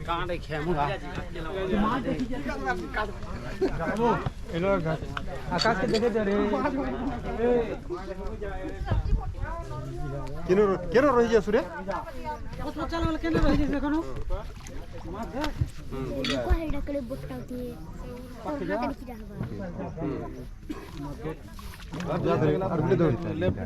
কাঁড়ে খেমুড়া এলো আকাশকে দেখে দে রে কেন কেন রয়ে যাস রে কত চালাল কেন রয়ে যাস এখনো কোহেডা করে বুটটা দিয়ে হাতে কি রাখবা আর বলে দাও লেফট